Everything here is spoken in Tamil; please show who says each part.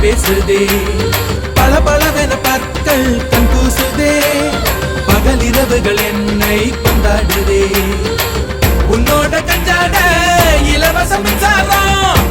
Speaker 1: பேசுதே, பளபளவென பற்கள் கண் கூசுதே, பகல் இரவுகள் என்னை கொண்டாடுதே. உன்னோட கஞ்சாட இலவச மின்சாரம்